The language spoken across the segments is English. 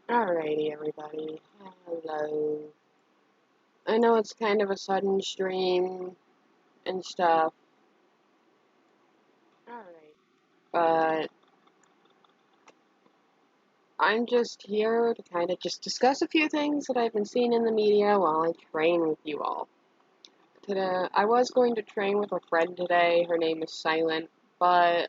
Alrighty, everybody. Hello. I know it's kind of a sudden stream and stuff. Alright. But I'm just here to kind of just discuss a few things that I've been seeing in the media while I train with you all. Today, I was going to train with a friend today. Her name is Silent. But,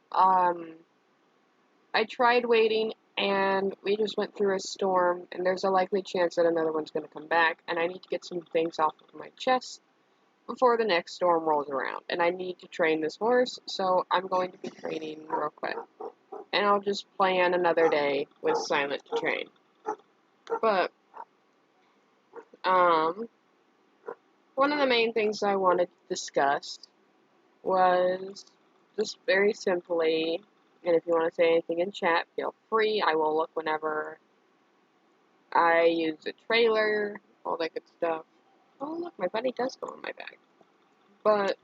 I tried waiting and we just went through a storm and there's a likely chance that another one's going to come back and I need to get some things off of my chest before the next storm rolls around. And I need to train this horse, so I'm going to be training real quick. And I'll just plan another day with Silent to train. But, one of the main things I wanted to discuss was just very simply, and if you want to say anything in chat, feel free. I will look whenever I use a trailer, all that good stuff. Oh, look, my buddy does go in my bag. But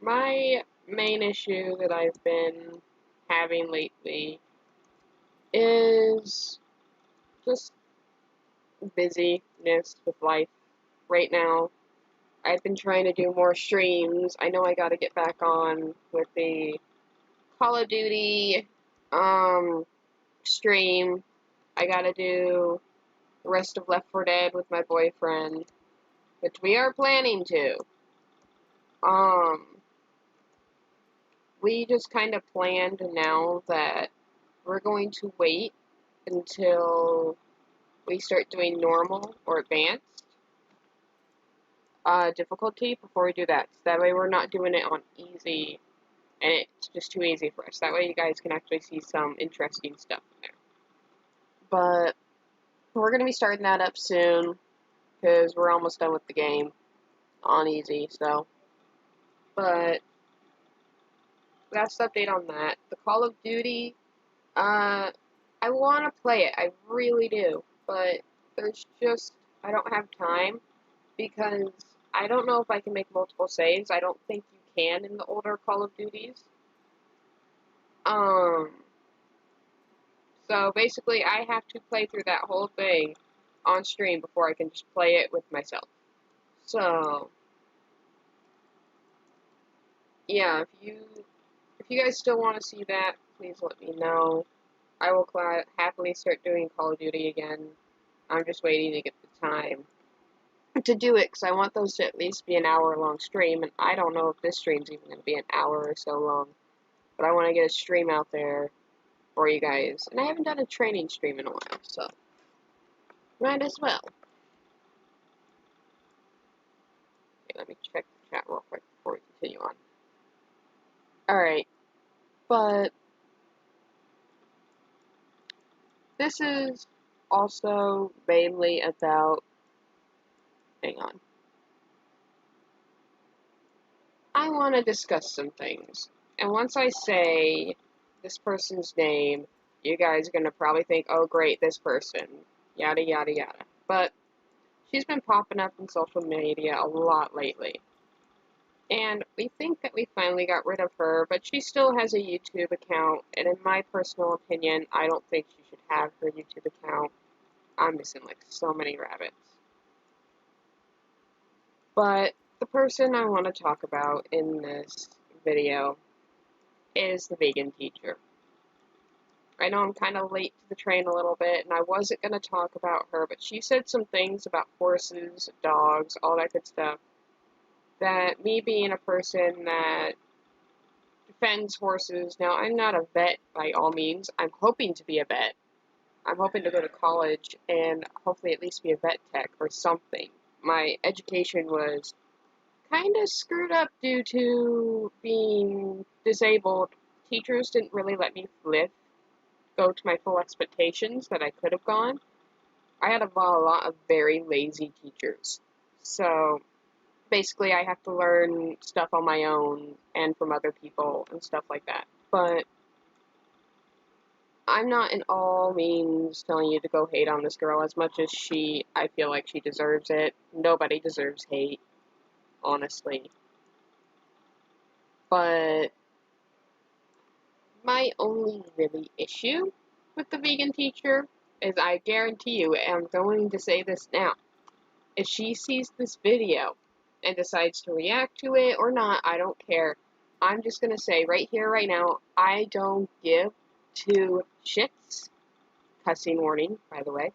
my main issue that I've been having lately is just busyness with life. Right now, I've been trying to do more streams. I know I gotta get back on with the Call of Duty stream. I gotta do the rest of Left 4 Dead with my boyfriend, which we are planning to. We just kind of planned now that we're going to wait until we start doing normal or advanced difficulty before we do that. So that way we're not doing it on easy and it's just too easy for us. That way you guys can actually see some interesting stuff in there. But we're going to be starting that up soon because we're almost done with the game on easy. So, but that's the update on that. The Call of Duty, I want to play it. I really do. But there's just, I don't have time because I don't know if I can make multiple saves. I don't think you can in the older Call of Duties. So basically I have to play through that whole thing on stream before I can just play it with myself. So, yeah, if you guys still want to see that, please let me know. I will happily start doing Call of Duty again. I'm just waiting to get the time to do it, because I want those to at least be an hour-long stream, and I don't know if this stream's even going to be an hour or so long, but I want to get a stream out there for you guys, and I haven't done a training stream in a while, so might as well. Okay, let me check the chat real quick before we continue on. Alright, but this is also mainly about, hang on, I want to discuss some things. And once I say this person's name, you guys are going to probably think, oh great, this person, yada yada yada. But she's been popping up in social media a lot lately. And we think that we finally got rid of her, but she still has a YouTube account, and in my personal opinion, I don't think she should have her YouTube account. I'm missing like so many rabbits. But the person I want to talk about in this video is the vegan teacher. I know I'm kind of late to the train a little bit, and I wasn't going to talk about her, but she said some things about horses, dogs, all that good stuff, that me being a person that defends horses, now I'm not a vet by all means, I'm hoping to be a vet. I'm hoping to go to college and hopefully at least be a vet tech or something. My education was kind of screwed up due to being disabled. Teachers didn't really let me go to my full expectations that I could have gone. I had a lot of very lazy teachers. So basically I have to learn stuff on my own and from other people and stuff like that. But I'm not in all means telling you to go hate on this girl as much as I feel like she deserves it. Nobody deserves hate, honestly. But my only really issue with the vegan teacher is, I guarantee you, and I'm going to say this now, if she sees this video and decides to react to it or not, I don't care. I'm just going to say right here, right now, I don't give two shits, cussing warning, by the way,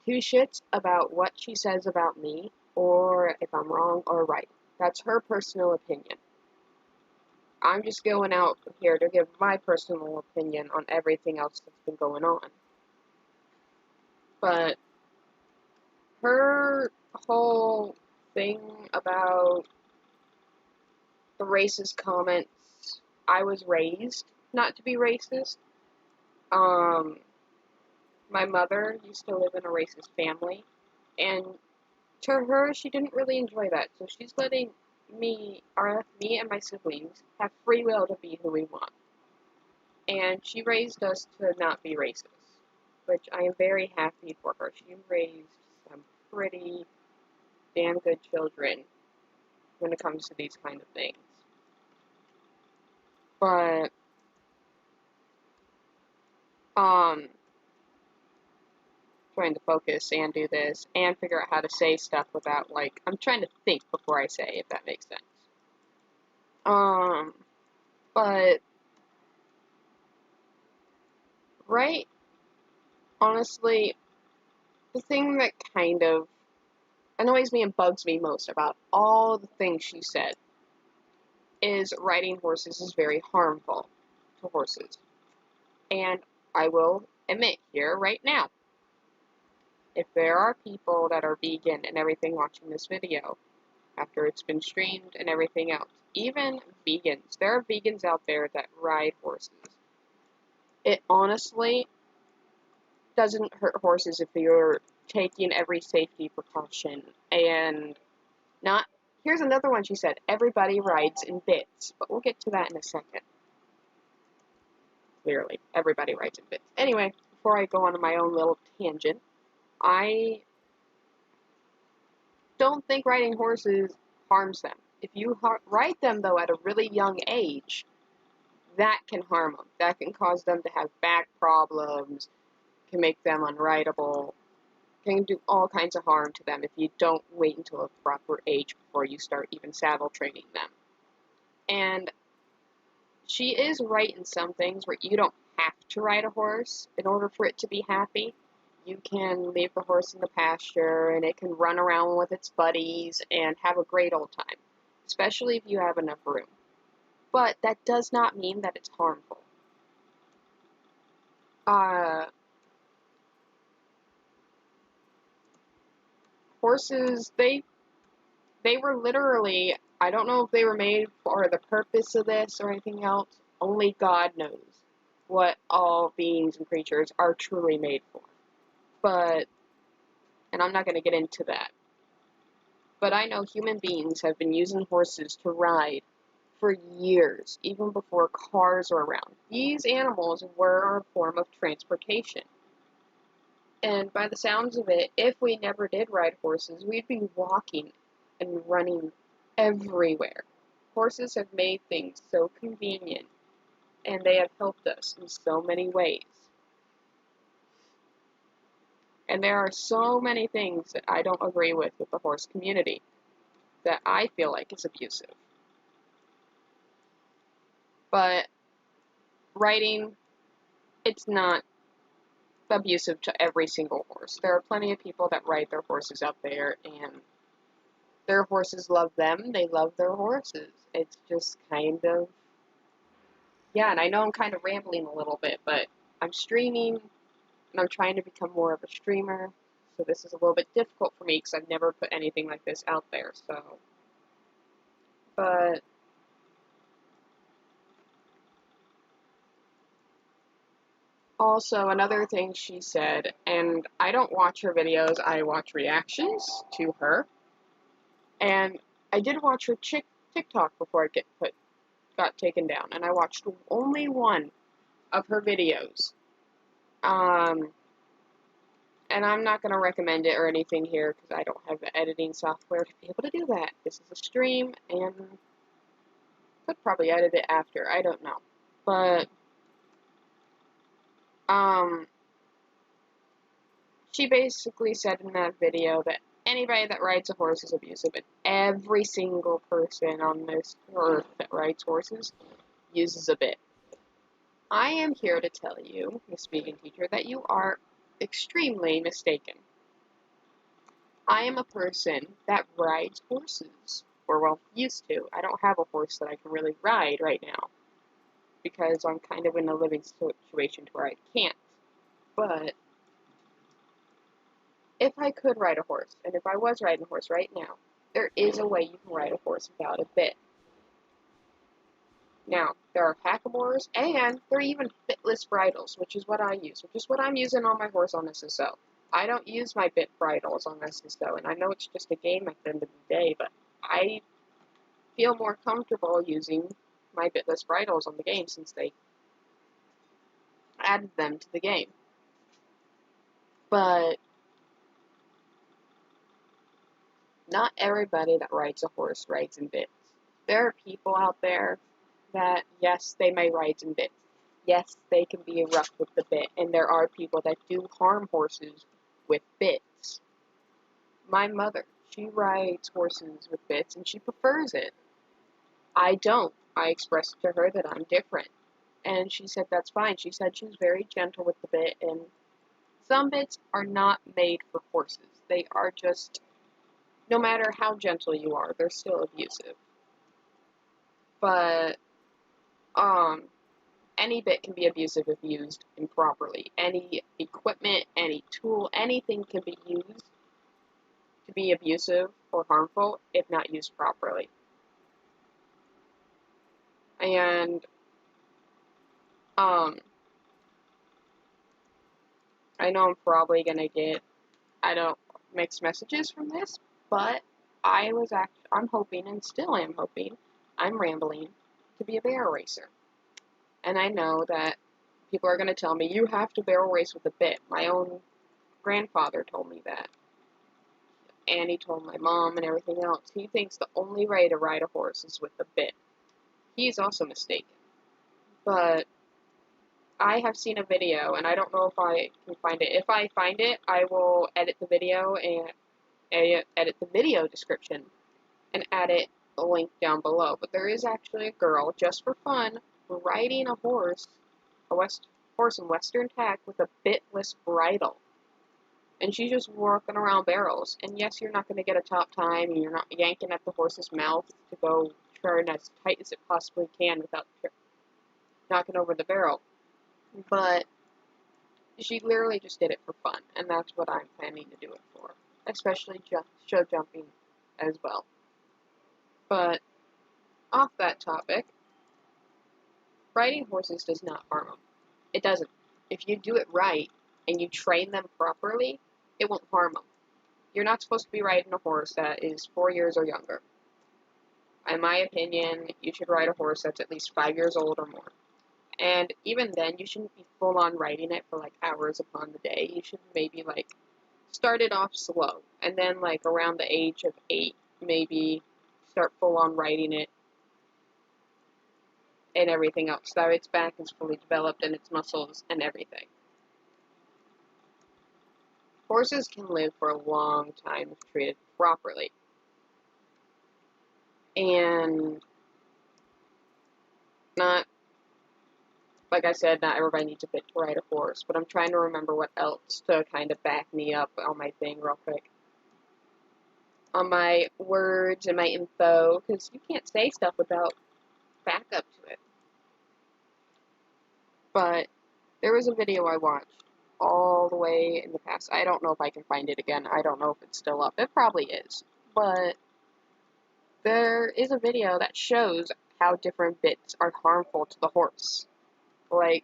two shits about what she says about me, or if I'm wrong or right. That's her personal opinion. I'm just going out here to give my personal opinion on everything else that's been going on. But her whole thing about the racist comments, I was raised not to be racist. My mother used to live in a racist family, and to her, she didn't really enjoy that, so she's letting me and my siblings have free will to be who we want. And she raised us to not be racist, which I am very happy for her. She raised some pretty damn good children when it comes to these kind of things. But, trying to focus and do this and figure out how to say stuff without, like, I'm trying to think before I say, if that makes sense. But, right, honestly, the thing that kind of annoys me and bugs me most about all the things she said is riding horses is very harmful to horses. And I will admit here right now, if there are people that are vegan and everything watching this video, after it's been streamed and everything else, even vegans, there are vegans out there that ride horses. It honestly doesn't hurt horses if you're taking every safety precaution and not. Here's another one she said, everybody rides in bits, but we'll get to that in a second. Clearly, everybody rides in bits. Anyway, before I go on my own little tangent, I don't think riding horses harms them. If you ride them, though, at a really young age, that can harm them. That can cause them to have back problems, can make them unrideable, can do all kinds of harm to them if you don't wait until a proper age before you start even saddle training them. And she is right in some things where you don't have to ride a horse in order for it to be happy. You can leave the horse in the pasture and it can run around with its buddies and have a great old time, especially if you have enough room. But that does not mean that it's harmful. Horses, they were literally, I don't know if they were made for the purpose of this or anything else. Only God knows what all beings and creatures are truly made for. But, and I'm not going to get into that. But I know human beings have been using horses to ride for years, even before cars were around. These animals were a form of transportation. And by the sounds of it, if we never did ride horses, we'd be walking and running everywhere. Horses have made things so convenient, and they have helped us in so many ways. And there are so many things that I don't agree with the horse community that I feel like is abusive. But riding, it's not abusive to every single horse. There are plenty of people that ride their horses out there, and their horses love them, they love their horses. It's just kind of, yeah, and I know I'm kind of rambling a little bit, but I'm streaming, and I'm trying to become more of a streamer, so this is a little bit difficult for me, because I've never put anything like this out there, so, but, also, another thing she said, and I don't watch her videos, I watch reactions to her, and I did watch her TikTok before it got taken down, and I watched only one of her videos. And I'm not going to recommend it or anything here, because I don't have the editing software to be able to do that. This is a stream, and could probably edit it after, I don't know. But She basically said in that video that anybody that rides a horse is abusive, and every single person on this earth that rides horses uses a bit. I am here to tell you, Miss Vegan Teacher, that you are extremely mistaken. I am a person that rides horses, or well, used to. I don't have a horse that I can really ride right now, because I'm kind of in a living situation to where I can't. But if I could ride a horse, and if I was riding a horse right now, there is a way you can ride a horse without a bit. Now, there are hackamores, and there are even bitless bridles, which is what I use, which is what I'm using on my horse on SSO. I don't use my bit bridles on SSO, and I know it's just a game at the end of the day, but I feel more comfortable using my bitless bridles on the game since they added them to the game. But not everybody that rides a horse rides in bits. There are people out there that, yes, they may ride in bits. Yes, they can be rough with the bit, and there are people that do harm horses with bits. My mother, she rides horses with bits, and she prefers it. I don't. I expressed to her that I'm different, and she said that's fine. She said she's very gentle with the bit, and some bits are not made for horses. They are just, no matter how gentle you are, they're still abusive. But, any bit can be abusive if used improperly. Any equipment, any tool, anything can be used to be abusive or harmful if not used properly. And, I know I'm probably gonna get, mixed messages from this, but I'm hoping, and still am hoping, I'm rambling, to be a barrel racer. And I know that people are going to tell me, you have to barrel race with a bit. My own grandfather told me that. And he told my mom and everything else. He thinks the only way to ride a horse is with a bit. He's also mistaken. But I have seen a video, and I don't know if I can find it. If I find it, I will edit the video and edit the video description and add it a link down below. But there is actually a girl, just for fun, riding a horse, horse in Western tack with a bitless bridle. And she's just walking around barrels. And yes, you're not going to get a top time, and you're not yanking at the horse's mouth to go turn as tight as it possibly can without knocking over the barrel. But she literally just did it for fun, and that's what I'm planning to do it for. Especially show jumping as well. But off that topic, riding horses does not harm them. It doesn't. If you do it right and you train them properly, it won't harm them. You're not supposed to be riding a horse that is 4 years or younger. In my opinion, you should ride a horse that's at least 5 years old or more. And even then, you shouldn't be full on riding it for like hours upon the day. You should maybe like start it off slow, and then like around the age of 8, maybe start full on riding it and everything else, so its back is fully developed and its muscles and everything. Horses can live for a long time if treated properly. And not, like I said, not everybody needs a bit to ride a horse, but I'm trying to remember what else to kind of back me up on my thing real quick. On my words and my info, because you can't say stuff without backup to it. But there was a video I watched all the way in the past. I don't know if I can find it again. I don't know if it's still up. It probably is. But there is a video that shows how different bits are harmful to the horse. Like,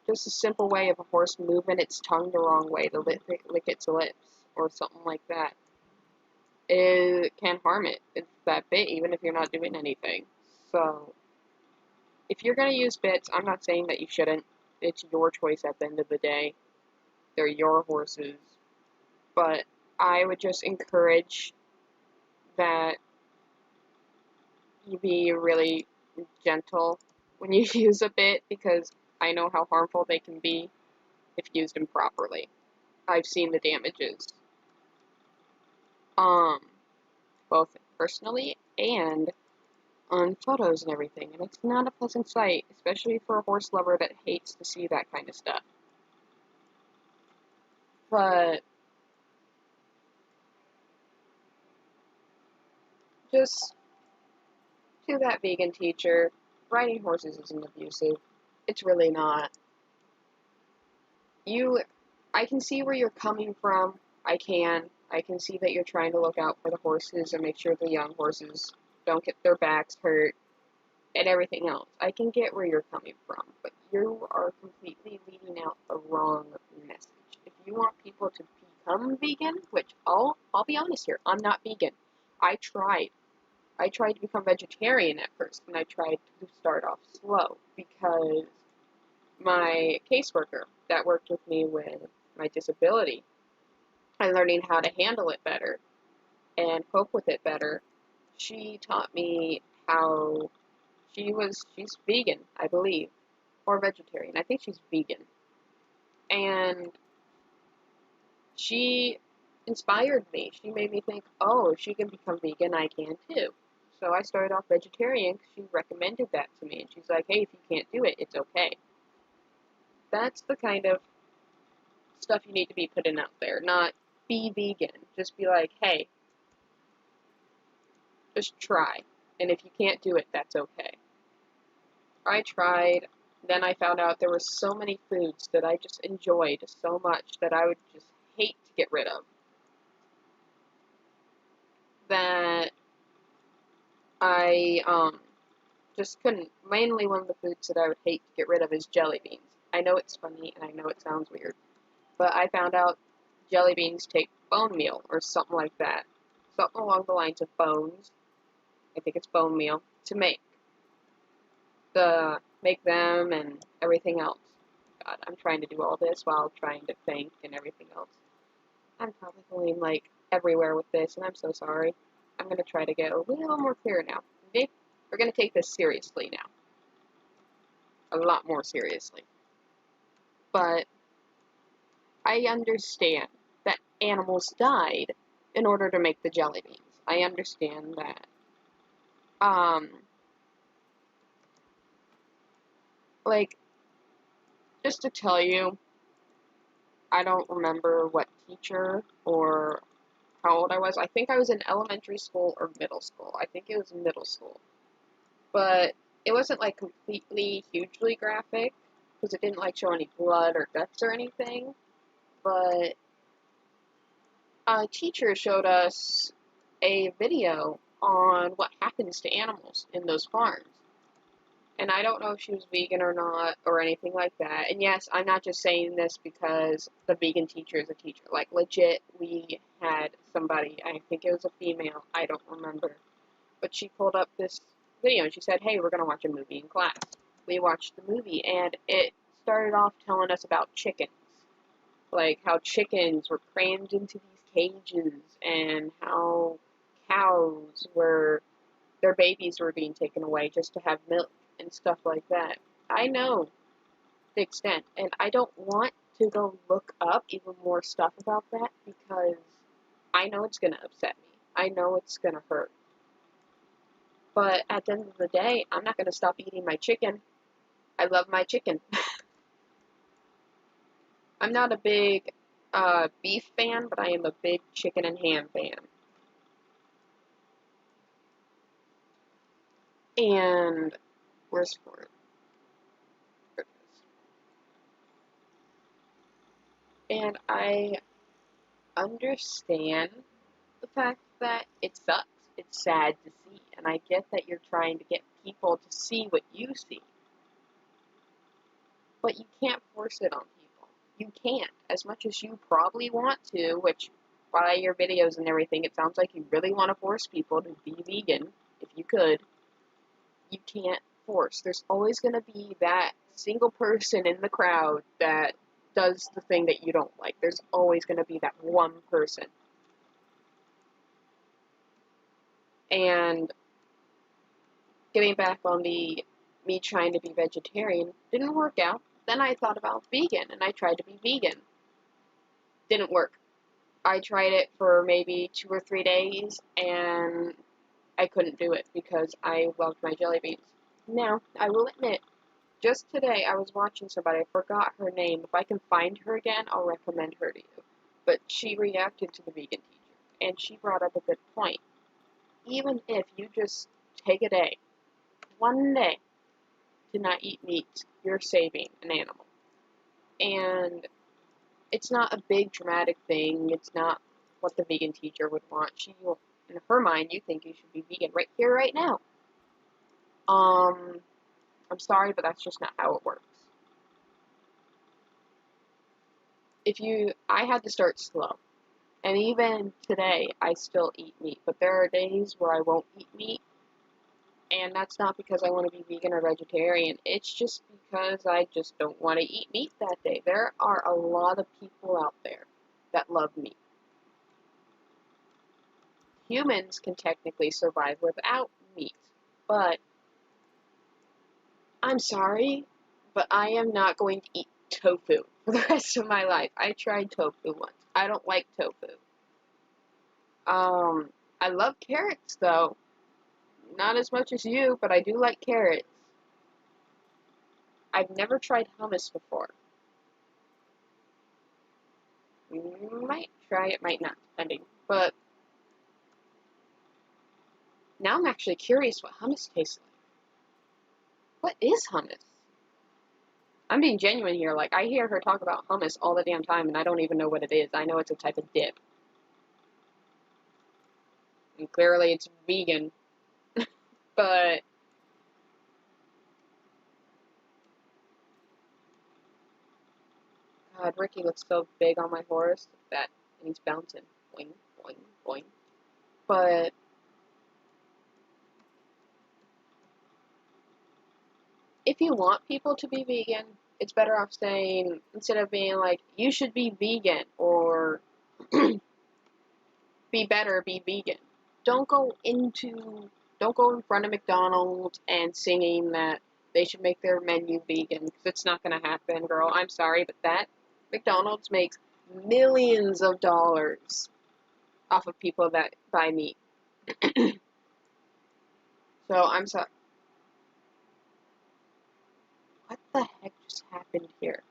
just a simple way of a horse moving its tongue the wrong way to lick its lips, or something like that. It can harm it. It's that bit, even if you're not doing anything. So, if you're going to use bits, I'm not saying that you shouldn't. It's your choice at the end of the day. They're your horses. But I would just encourage that you be really gentle when you use a bit, because I know how harmful they can be. if used improperly. I've seen the damages, both personally and on photos and everything, and it's not a pleasant sight, especially for a horse lover that hates to see that kind of stuff. But just to that vegan teacher, riding horses isn't abusive. It's really not. I can see where you're coming from. I can see that you're trying to look out for the horses and make sure the young horses don't get their backs hurt and everything else. I can get where you're coming from, but you are completely leading out the wrong message. If you want people to become vegan, which I'll be honest here, I'm not vegan. I tried to become vegetarian at first, and I tried to start off slow because my caseworker that worked with me with my disability and learning how to handle it better and cope with it better, she taught me how she's vegan, I believe, or vegetarian. I think she's vegan. And she inspired me. She made me think, oh, if she can become vegan, I can too. So I started off vegetarian because she recommended that to me. And she's like, hey, if you can't do it, it's okay. That's the kind of stuff you need to be putting out there. Not be vegan. Just be like, hey, just try. And if you can't do it, that's okay. I tried. Then I found out there were so many foods that I just enjoyed so much that I would just hate to get rid of. That I just couldn't. Mainly one of the foods that I would hate to get rid of is jelly beans. I know it's funny and I know it sounds weird, but I found out jelly beans take bone meal or something like that. Something along the lines of bones. I think it's bone meal to make them and everything else. God, I'm trying to do all this while trying to think and everything else. I'm probably going like everywhere with this, and I'm so sorry. I'm going to try to get a little more clear now. Okay? We're going to take this seriously now. A lot more seriously. But I understand that animals died in order to make the jelly beans. I understand that. Like, just to tell you, I don't remember what teacher or how old I was. I think I was in elementary school or middle school. I think it was middle school. But it wasn't like completely hugely graphic because it didn't like show any blood or guts or anything. But a teacher showed us a video on what happens to animals in those farms. And I don't know if she was vegan or not, or anything like that. And yes, I'm not just saying this because the vegan teacher is a teacher. Like, legit, we had somebody, I think it was a female, I don't remember. But she pulled up this video and she said, hey, we're going to watch a movie in class. We watched the movie and it started off telling us about chickens. Like, how chickens were crammed into these cages and how cows their babies were being taken away just to have milk and stuff like that. I know the extent, and I don't want to go look up even more stuff about that because I know it's going to upset me. I know it's going to hurt. But at the end of the day, I'm not going to stop eating my chicken. I love my chicken. I'm not a big beef fan, but I am a big chicken and ham fan. And where's Ford? And I understand the fact that it sucks. It's sad to see. And I get that you're trying to get people to see what you see. But you can't force it on people. You can't. As much as you probably want to, which by your videos and everything, it sounds like you really want to force people to be vegan, if you could. You can't force. There's always going to be that single person in the crowd that does the thing that you don't like. There's always going to be that one person. And getting back on me trying to be vegetarian didn't work out Then I thought about vegan, and I tried to be vegan. Didn't work. I tried it for maybe 2 or 3 days, and I couldn't do it because I loved my jelly beans. Now, I will admit, just today I was watching somebody, I forgot her name. If I can find her again, I'll recommend her to you. But she reacted to the vegan teacher, and she brought up a good point. Even if you just take a day, one day, to not eat meat, you're saving an animal. And it's not a big dramatic thing. It's not what the vegan teacher would want. In her mind, you think you should be vegan right here, right now. I'm sorry, but that's just not how it works. I had to start slow. And even today, I still eat meat. But there are days where I won't eat meat. And that's not because I want to be vegan or vegetarian. It's just because I just don't want to eat meat that day. There are a lot of people out there that love meat. Humans can technically survive without meat. But I'm sorry, but I am not going to eat tofu for the rest of my life. I tried tofu once. I don't like tofu. I love carrots, though. Not as much as you, but I do like carrots. I've never tried hummus before. Might try it, might not, depending. But now I'm actually curious what hummus tastes like. What is hummus? I'm being genuine here. Like, I hear her talk about hummus all the damn time, and I don't even know what it is. I know it's a type of dip. And clearly it's vegan. But God, Ricky looks so big on my horse. That, and he's bouncing. Boing, boing, boing. But if you want people to be vegan, it's better off saying, instead of being like, you should be vegan, or be better, be vegan. Don't go in front of McDonald's and singing that they should make their menu vegan, because it's not going to happen, girl. I'm sorry, but that McDonald's makes millions of dollars off of people that buy meat. So, I'm sorry. What the heck just happened here?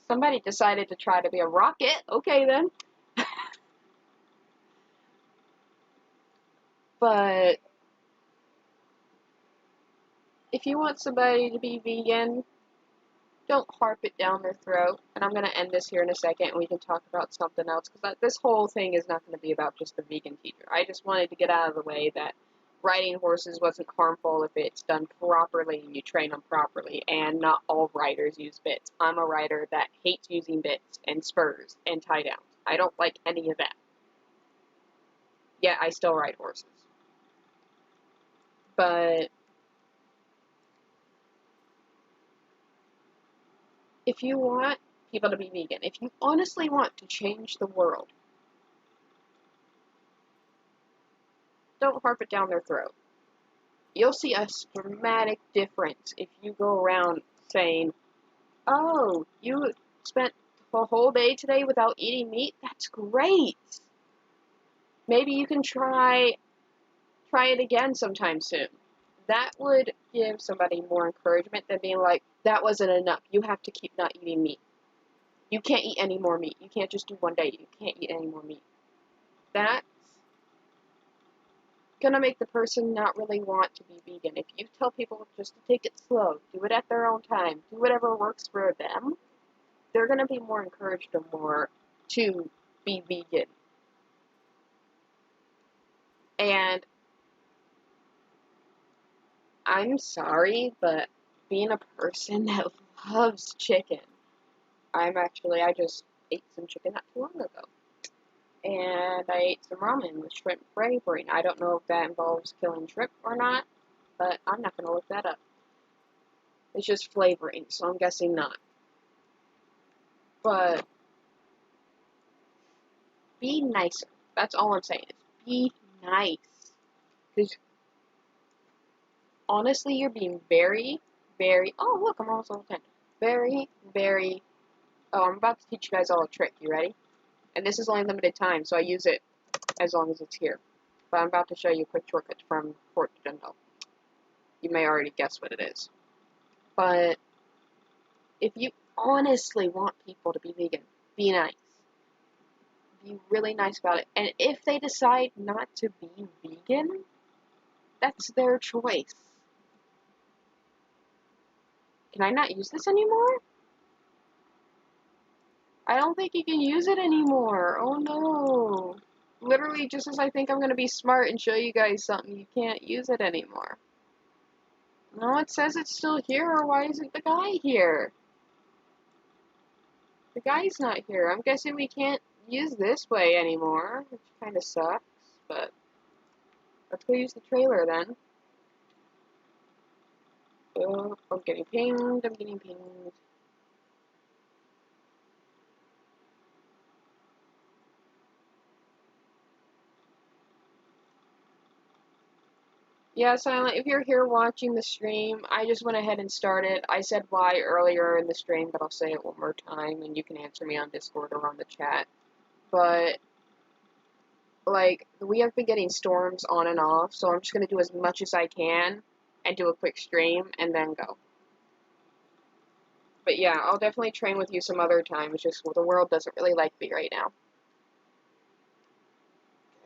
Somebody decided to try to be a rocket. Okay, then. But if you want somebody to be vegan, don't harp it down their throat. And I'm going to end this here in a second, and we can talk about something else, because this whole thing is not going to be about just the vegan teacher. I just wanted to get out of the way that riding horses wasn't harmful if it's done properly and you train them properly, and not all riders use bits. I'm a rider that hates using bits and spurs and tie downs. I don't like any of that. Yet I still ride horses. But if you want people to be vegan, if you honestly want to change the world, don't harp it down their throat. You'll see a dramatic difference if you go around saying, oh, you spent a whole day today without eating meat? That's great. Maybe you can try it again sometime soon. That would give somebody more encouragement than being like, that wasn't enough. You have to keep not eating meat. You can't eat any more meat. You can't just do one day. You can't eat any more meat. That's gonna make the person not really want to be vegan. If you tell people just to take it slow, do it at their own time, do whatever works for them, they're gonna be more encouraged or more to be vegan. And I'm sorry, but being a person that loves chicken, I just ate some chicken not too long ago. And I ate some ramen with shrimp flavoring. I don't know if that involves killing shrimp or not, but I'm not going to look that up. It's just flavoring, so I'm guessing not. But be nicer. That's all I'm saying. Is be nice. Because honestly, you're being very, very, oh, look, I'm almost level 10. Very, very, oh, I'm about to teach you guys all a trick. You ready? And this is only limited time, so I use it as long as it's here. But I'm about to show you a quick shortcut from Fort Jundal. You may already guess what it is. But if you honestly want people to be vegan, be nice. Be really nice about it. And if they decide not to be vegan, that's their choice. Can I not use this anymore? I don't think you can use it anymore. Oh no. Literally, just as I think I'm going to be smart and show you guys something, you can't use it anymore. No, it says it's still here, or why isn't the guy here? The guy's not here. I'm guessing we can't use this way anymore, which kind of sucks, but let's go use the trailer then. Oh, I'm getting pinged, I'm getting pinged. Yeah, Silent, if you're here watching the stream, I just went ahead and started. I said why earlier in the stream, but I'll say it one more time, and you can answer me on Discord or on the chat. But, like, we have been getting storms on and off, so I'm just going to do as much as I can and do a quick stream, and then go. But yeah, I'll definitely train with you some other time. It's just, well, the world doesn't really like me right now.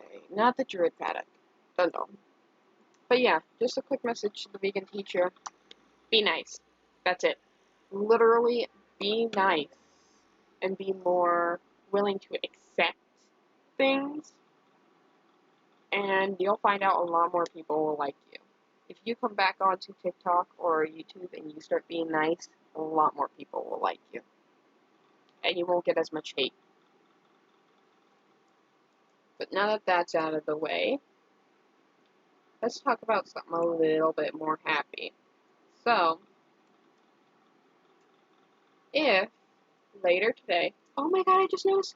Okay, not the Druid Paddock. Dun-dun. But yeah, just a quick message to the vegan teacher. Be nice. That's it. Literally, be nice. And be more willing to accept things. And you'll find out a lot more people will like you. If you come back onto TikTok or YouTube and you start being nice, a lot more people will like you. And you won't get as much hate. But now that that's out of the way, let's talk about something a little bit more happy. So, if later today, oh my god, I just noticed,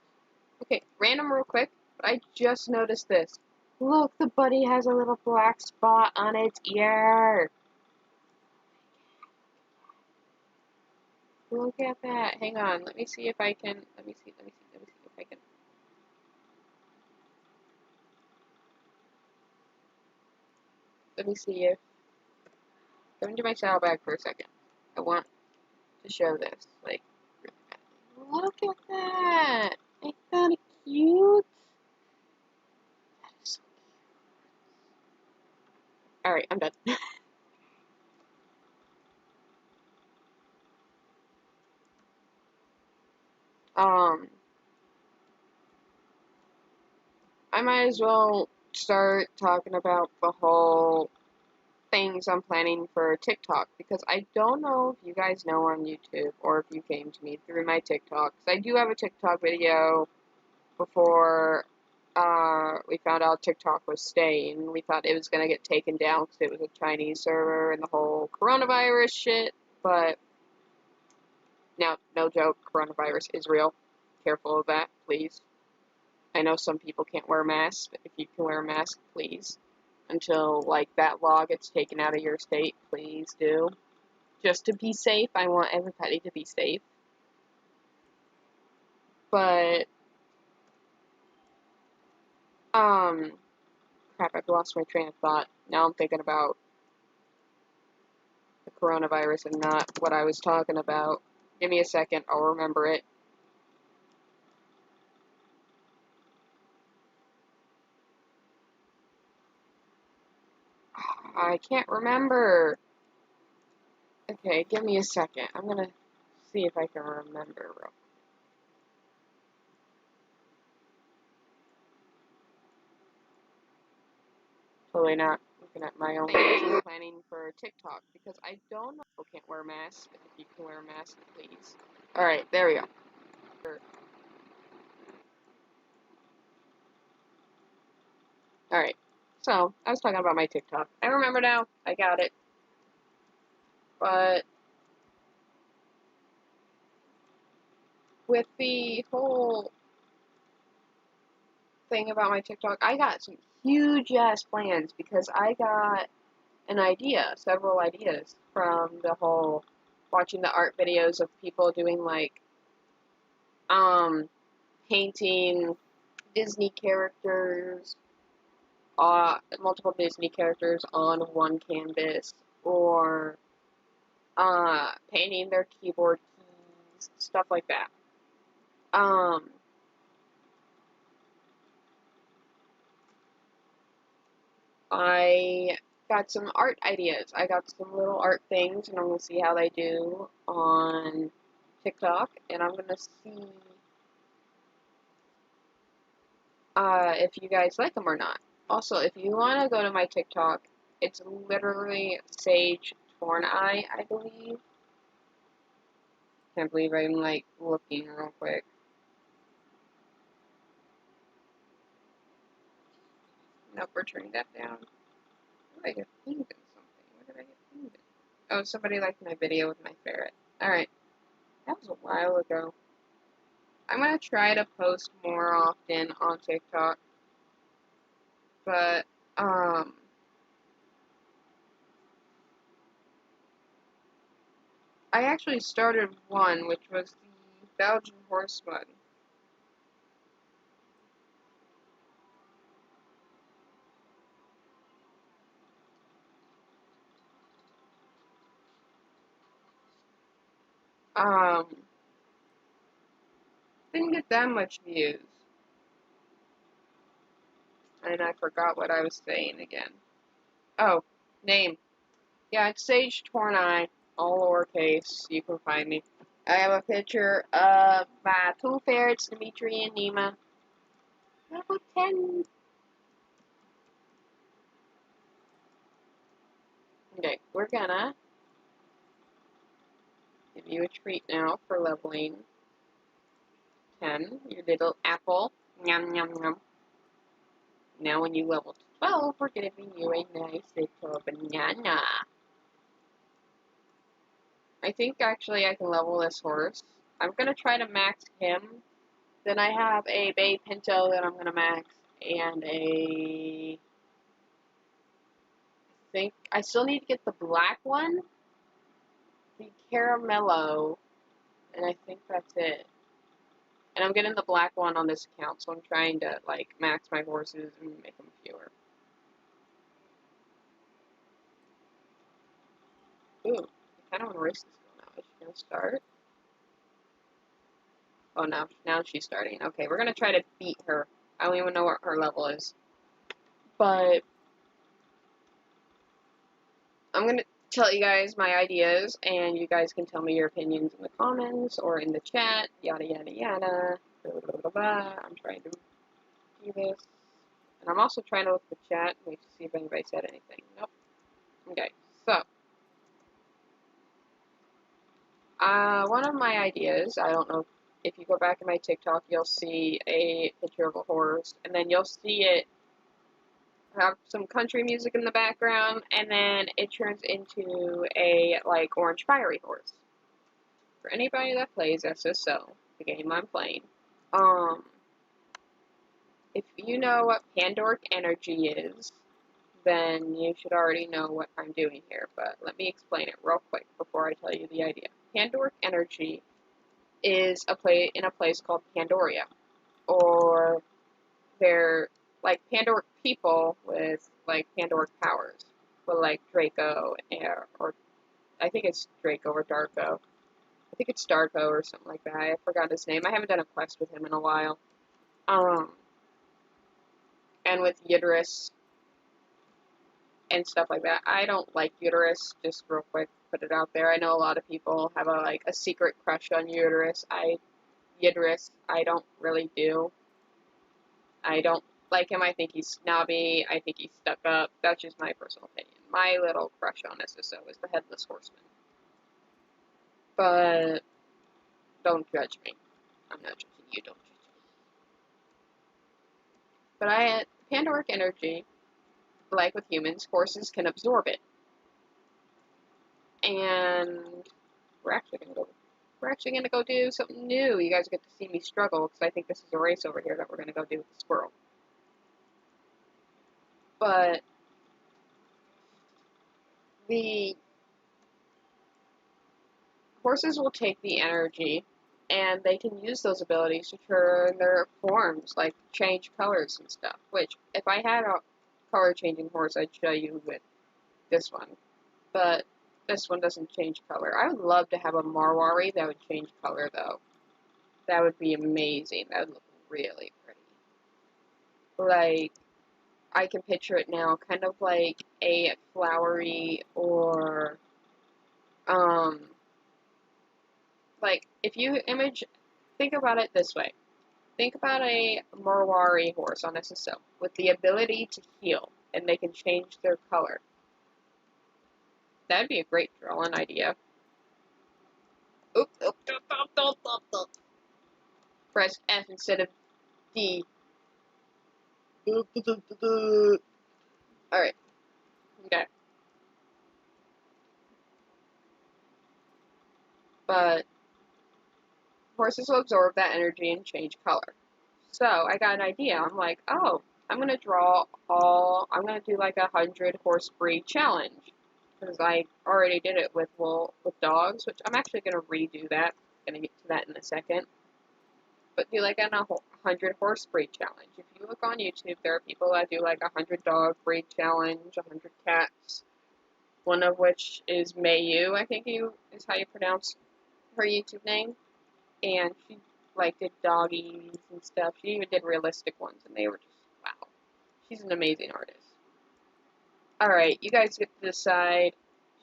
okay, random real quick, but I just noticed this. Look, the buddy has a little black spot on its ear. Look at that. Hang on, let me see if I can, let me see if I can. Let me see if, go into my saddlebag for a second. I want to show this, like, look at that. Ain't that cute? That is so cute. Alright, I'm done. I might as well start talking about the whole things I'm planning for TikTok, because I don't know if you guys know on YouTube or if you came to me through my TikToks. I do have a TikTok video before we found out TikTok was staying. We thought it was going to get taken down because it was a Chinese server and the whole coronavirus shit, but now, no joke, coronavirus is real. Careful of that, please. I know some people can't wear masks, but if you can wear a mask, please. Until, like, that law gets taken out of your state, please do. Just to be safe, I want everybody to be safe. But, crap, I've lost my train of thought. Now I'm thinking about the coronavirus and not what I was talking about. Give me a second, I'll remember it. I can't remember. Okay, give me a second. I'm gonna see if I can remember real. Totally not looking at my own planning for TikTok, because I don't know if people can't wear masks, but if you can wear a mask, please. Alright, there we go. Alright, so, I was talking about my TikTok. I remember now. I got it. But with the whole thing about my TikTok, I got some huge ass plans, because I got an idea, several ideas from the whole watching the art videos of people doing like painting Disney characters, multiple Disney characters on one canvas, or painting their keyboard keys, stuff like that. I got some art ideas. I got some little art things, and I'm going to see how they do on TikTok, and I'm going to see if you guys like them or not. Also, if you want to go to my TikTok, it's literally Sage Torn Eye, I believe. Can't believe I'm, like, looking real quick. Nope, we're turning that down. How did I get pinged in something? Where did I get pinged in? Oh, somebody liked my video with my ferret. Alright. That was a while ago. I'm gonna try to post more often on TikTok. But, I actually started one, which was the Belgian horseman. Didn't get that much views. And I forgot what I was saying again. Oh, name. Yeah, it's Sage Torn Eye, all lowercase. You can find me. I have a picture of my two ferrets, Dimitri and Nima. Level 10. Okay, we're gonna give you a treat now for leveling 10. Your little apple. Yum, yum, yum. Now when you level 12, we're giving you a nice little banana. I think actually I can level this horse. I'm gonna try to max him. Then I have a Bay Pinto that I'm gonna max, and I think I still need to get the black one, the Caramello, and I think that's it. And I'm getting the black one on this account, so I'm trying to like max my horses and make them fewer. Ooh, I kind of want to race this girl now. Is she gonna start? Oh, now she's starting. Okay, we're gonna try to beat her. I don't even know what her level is. But I'm gonna tell you guys my ideas, and you guys can tell me your opinions in the comments or in the chat. Yada yada yada. Blah, blah, blah, blah. I'm trying to do this, and I'm also trying to look at the chat. Wait to see if anybody said anything. Nope. Okay, so one of my ideas. I don't know if you go back in my TikTok, you'll see a picture of a horse, and then you'll see it have some country music in the background, and then it turns into a, like, orange fiery horse. For anybody that plays SSO, the game I'm playing, if you know what Pandoric Energy is, then you should already know what I'm doing here, but let me explain it real quick before I tell you the idea. Pandoric Energy is in a place called Pandoria, or they're like Pandoric people with like Pandoric powers, with like Draco or I think it's Draco or Darko. I think it's Darko or something like that. I forgot his name. I haven't done a quest with him in a while. And with Uterus and stuff like that. I don't like Uterus. Just real quick, put it out there. I know a lot of people have a secret crush on Uterus. Uterus, I don't really do. I don't like him. I think he's snobby. I think he's stuck up. That's just my personal opinion. My little crush on SSO is the Headless Horseman. But don't judge me. I'm not judging you. Don't judge me. But Pandoric Energy, like with humans, horses can absorb it. And we're actually gonna go do something new. You guys get to see me struggle, because I think this is a race over here that we're gonna go do with the squirrel. But the horses will take the energy and they can use those abilities to turn their forms, like change colors and stuff. Which, if I had a color changing horse, I'd show you with this one. But this one doesn't change color. I would love to have a Marwari that would change color, though. That would be amazing. That would look really pretty. Like, I can picture it now, kind of like a flowery or, like, if you think about it this way. Think about a Marwari horse on SSO with the ability to heal, and they can change their color. That'd be a great drawing idea. Oop, oop, oop, oop, oop, oop, oop. Press F instead of D. Alright. Okay. But horses will absorb that energy and change color. So I got an idea. I'm like, oh, I'm gonna do like 100 horse breed challenge. Because I already did it with dogs, which I'm actually gonna redo that. I'm gonna get to that in a second. But do like a 100 horse breed challenge. If you look on YouTube, there are people that do like 100 dog breed challenge, 100 cats. One of which is Mayu, I think is how you pronounce her YouTube name. And she like did doggies and stuff. She even did realistic ones, and they were just wow. She's an amazing artist. Alright, you guys get to decide.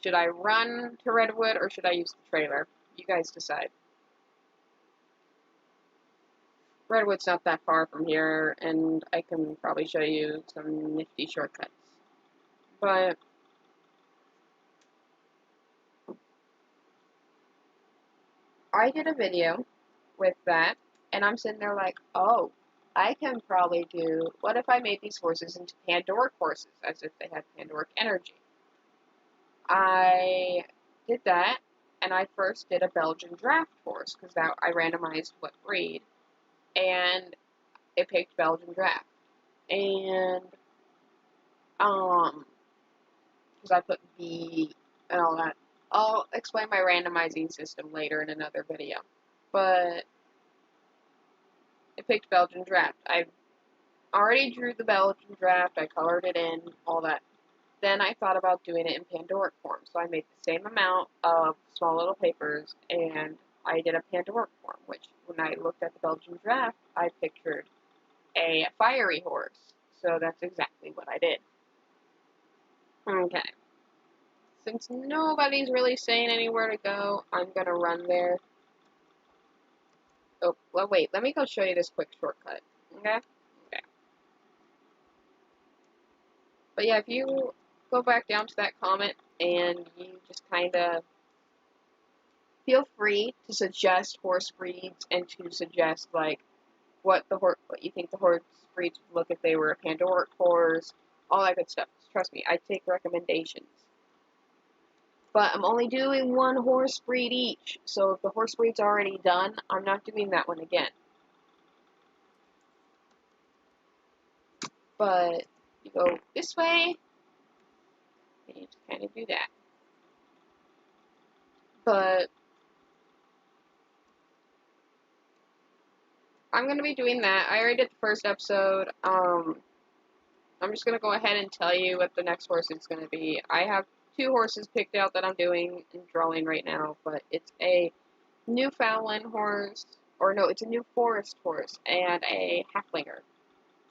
Should I run to Redwood or should I use the trailer? You guys decide. Redwood's not that far from here, and I can probably show you some nifty shortcuts. But I did a video with that, and I'm sitting there like, oh, I can probably do, what if I made these horses into Pandoric horses, as if they had Pandoric energy? I did that, and I first did a Belgian draft horse, because I randomized what breed, and it picked Belgian draft. And, because I put B and all that. I'll explain my randomizing system later in another video. But it picked Belgian draft. I already drew the Belgian draft, I colored it in, all that. Then I thought about doing it in Pandoric form, so I made the same amount of small little papers, and I did a Pandoric form, which, when I looked at the Belgian draft, I pictured a fiery horse, so that's exactly what I did. Okay. Since nobody's really saying anywhere to go, I'm gonna run there. Oh, well, wait, let me go show you this quick shortcut, okay? Okay. But yeah, if you go back down to that comment and you just kind of feel free to suggest horse breeds and to suggest like what you think the horse breeds would look if they were a Pandoric horse, all that good stuff. Trust me, I take recommendations. But I'm only doing one horse breed each, so if the horse breed's already done, I'm not doing that one again. But you go this way, and you just kind of do that. But I'm going to be doing that. I already did the first episode. I'm just going to go ahead and tell you what the next horse is going to be. I have 2 horses picked out that I'm doing and drawing right now, but it's a Newfoundland horse, or no, it's a New Forest horse, and a Halflinger.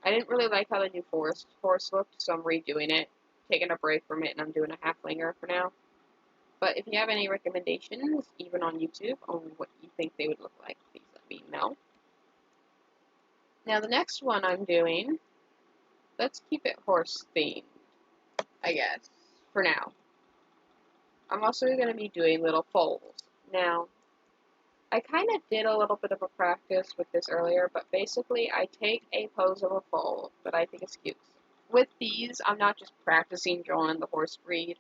I didn't really like how the New Forest horse looked, so I'm redoing it, taking a break from it, and I'm doing a Halflinger for now. But if you have any recommendations, even on YouTube, on what you think they would look like, please let me know. Now, the next one I'm doing, let's keep it horse-themed, I guess, for now. I'm also going to be doing little foals. Now, I kind of did a little bit of a practice with this earlier, but basically I take a pose of a foal that I think is cute. With these, I'm not just practicing drawing the horse breed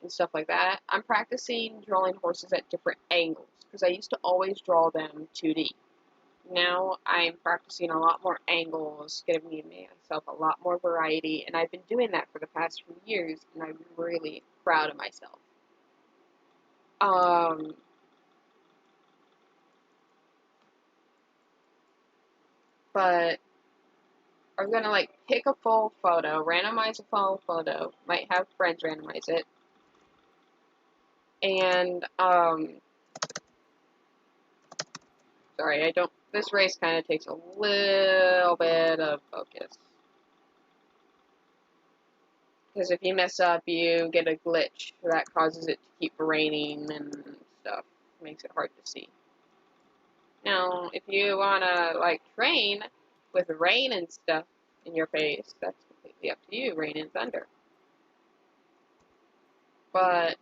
and stuff like that. I'm practicing drawing horses at different angles, because I used to always draw them 2D. Now I'm practicing a lot more angles, giving myself a lot more variety, and I've been doing that for the past few years, and I'm really proud of myself. But I'm gonna like pick a full photo, randomize a full photo, might have friends randomize it, and sorry, this race kind of takes a little bit of focus. Because if you mess up, you get a glitch that causes it to keep raining and stuff. Makes it hard to see. Now, if you want to, like, train with rain and stuff in your face, that's completely up to you, rain and thunder. But,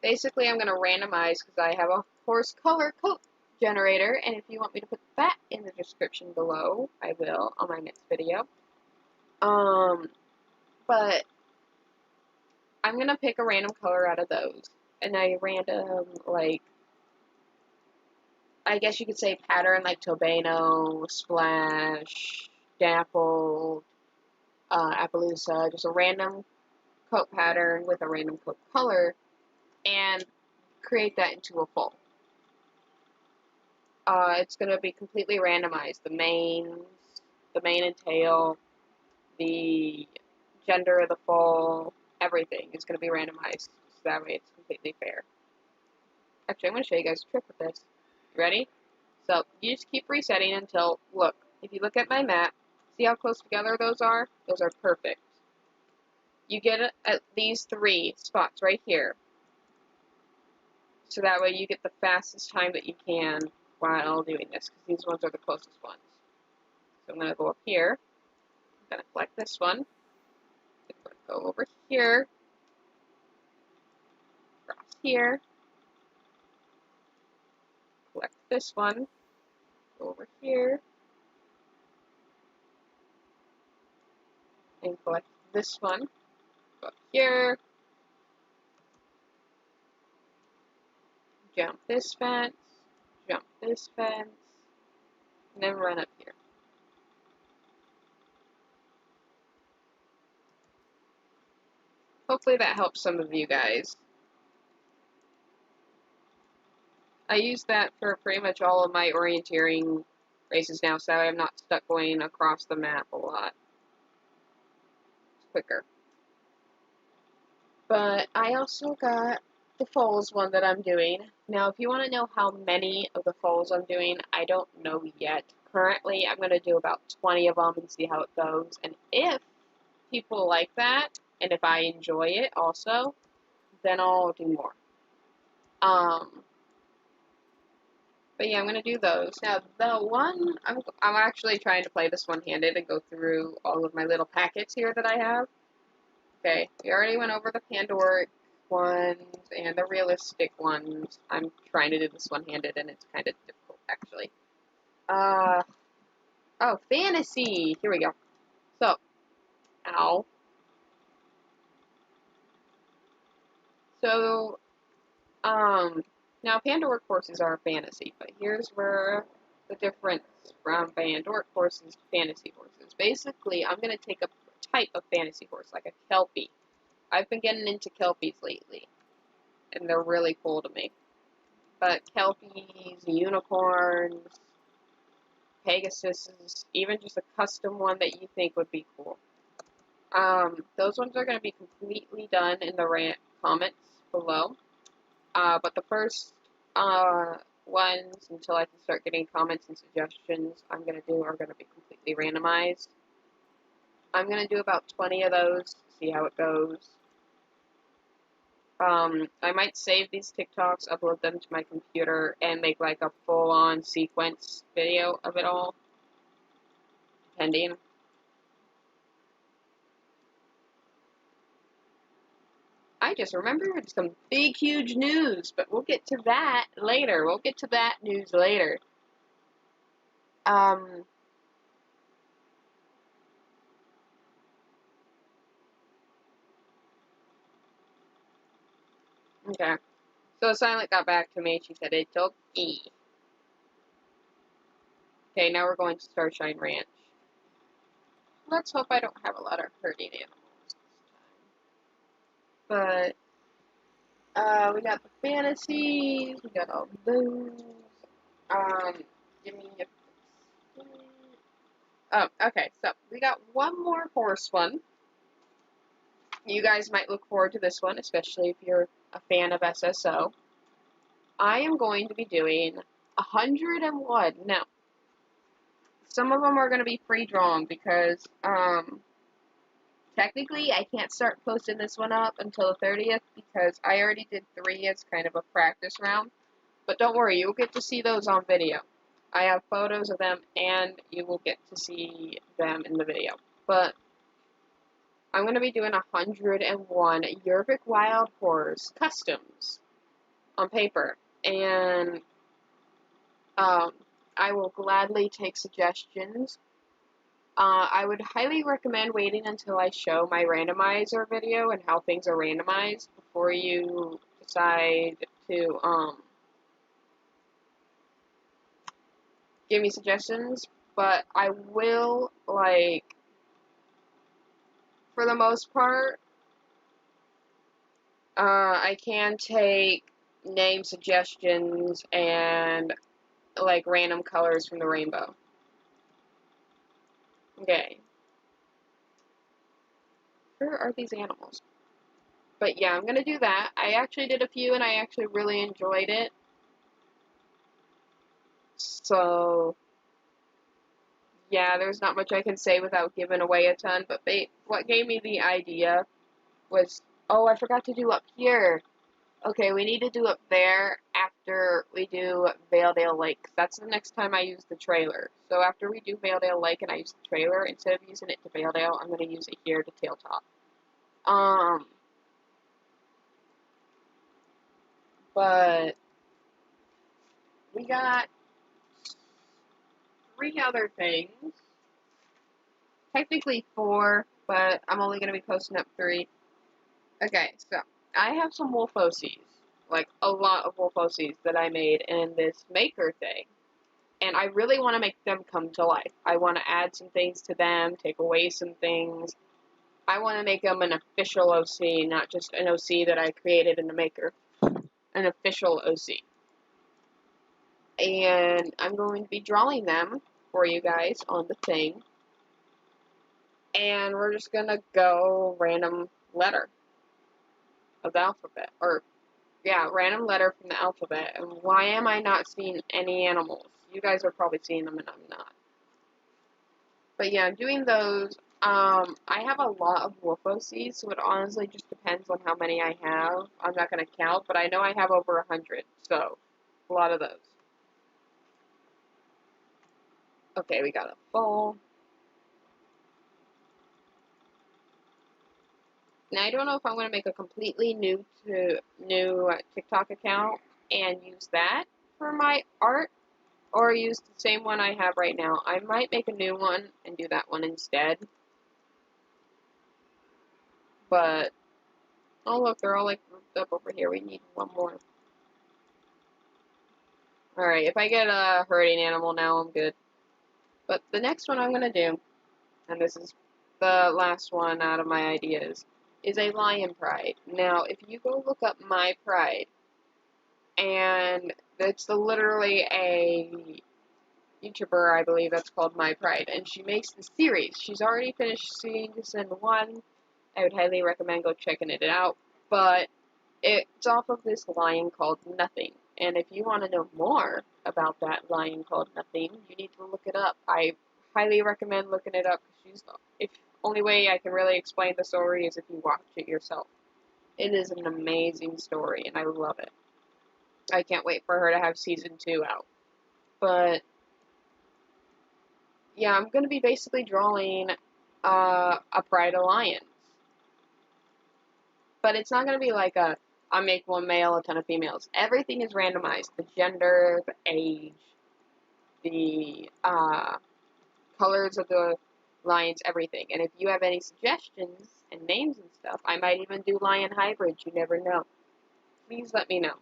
basically, I'm going to randomize because I have a horse color coat generator, and if you want me to put that in the description below, I will on my next video. But I'm going to pick a random color out of those, and a random, like, I guess you could say pattern, like Tobano, Splash, Dapple, Appaloosa, just a random coat pattern with a random coat color, and create that into a full. It's going to be completely randomized. The mane and tail, the gender of the foal, everything is going to be randomized, so that way it's completely fair. Actually, I'm going to show you guys a trick with this. You ready? So, you just keep resetting until, look, if you look at my map, see how close together those are? Those are perfect. You get at these 3 spots right here. So that way you get the fastest time that you can while doing this, because these ones are the closest ones. So I'm going to go up here. I'm going to select this one. I'm going to go over here. Cross here. Select this one. Go over here. And collect this one. Go up here. Jump this fence. Jump this fence. And then run up here. Hopefully that helps some of you guys. I use that for pretty much all of my orienteering races now, so I'm not stuck going across the map a lot. It's quicker. But I also got the foals one that I'm doing. Now, if you want to know how many of the foals I'm doing, I don't know yet. Currently, I'm going to do about 20 of them and see how it goes. And if people like that, and if I enjoy it also, then I'll do more. But yeah, I'm going to do those. Now, the one, I'm actually trying to play this one-handed and go through all of my little packets here that I have. Okay, we already went over the Pandoric ones and the realistic ones. I'm trying to do this one-handed, and it's kind of difficult, actually. Oh, fantasy! Here we go. So, ow. So, now Pandoric horses are fantasy, but here's where the difference from Pandoric horses to fantasy horses. Basically, I'm going to take a type of fantasy horse, like a Kelpie. I've been getting into Kelpies lately, and they're really cool to me. But Kelpies, unicorns, Pegasuses, even just a custom one that you think would be cool. Those ones are going to be completely done in the comments below. But the first ones, until I can start getting comments and suggestions, I'm going to do are going to be completely randomized. I'm going to do about 20 of those, see how it goes. I might save these TikToks, upload them to my computer, and make like a full-on sequence video of it all, depending. I just remembered some big, huge news, but we'll get to that later. We'll get to that news later. Okay. So Silent got back to me. She said it's okay. Okay, now we're going to Starshine Ranch. Let's hope I don't have a lot of hurting animals this time. But, we got the fantasies, we got all those. Give me a... Oh, okay, so we got one more horse one. You guys might look forward to this one, especially if you're a fan of SSO. I am going to be doing 101. Now, some of them are going to be pre-drawn because, technically I can't start posting this one up until the 30th because I already did 3 as kind of a practice round. But don't worry, you'll get to see those on video. I have photos of them and you will get to see them in the video. But I'm going to be doing 101 Yervik Wild Horrors customs on paper. And I will gladly take suggestions. I would highly recommend waiting until I show my randomizer video and how things are randomized before you decide to give me suggestions. But I will, like, for the most part, I can take name suggestions and, like, random colors from the rainbow. Okay. Where are these animals? But yeah, I'm gonna do that. I actually did a few and I actually really enjoyed it. So, yeah, there's not much I can say without giving away a ton, but what gave me the idea was, oh, I forgot to do up here. Okay, we need to do up there after we do Valedale Lake. That's the next time I use the trailer. So after we do Valedale Lake and I use the trailer, instead of using it to Valedale, I'm going to use it here to Tailtop. But we got 3 other things. Technically 4, but I'm only going to be posting up 3. Okay, so I have some wolf OCs, like a lot of wolf OCs that I made in this maker thing. And I really want to make them come to life. I want to add some things to them, take away some things. I want to make them an official OC, not just an OC that I created in the maker. An official OC. And I'm going to be drawing them for you guys on the thing. And we're just going to go random letter of the alphabet. Or, yeah, random letter from the alphabet. And why am I not seeing any animals? You guys are probably seeing them and I'm not. But yeah, I'm doing those. I have a lot of wolf OCs, so it honestly just depends on how many I have. I'm not going to count, but I know I have over 100, so a lot of those. Okay, we got a bull. Now, I don't know if I'm going to make a completely new TikTok account and use that for my art, or use the same one I have right now. I might make a new one and do that one instead. But, oh look, they're all like grouped up over here. We need one more. Alright, if I get a herding animal now, I'm good. But the next one I'm going to do, and this is the last one out of my ideas, is a lion pride. Now, if you go look up my pride, and it's literally a YouTuber, I believe, that's called My Pride, and she makes the series. She's already finished season 1. I would highly recommend go checking it out, but it's off of this lion called Nothing, and if you want to know more about that lion called Nothing, you need to look it up. I highly recommend looking it up, because only way I can really explain the story is if you watch it yourself. It is an amazing story, and I love it. I can't wait for her to have season 2 out. But yeah, I'm going to be basically drawing a Pride Alliance. But it's not going to be like I make one male, a ton of females. Everything is randomized. The gender, the age, the colors of the lions, everything. And if you have any suggestions and names and stuff, I might even do lion hybrids. You never know. Please let me know.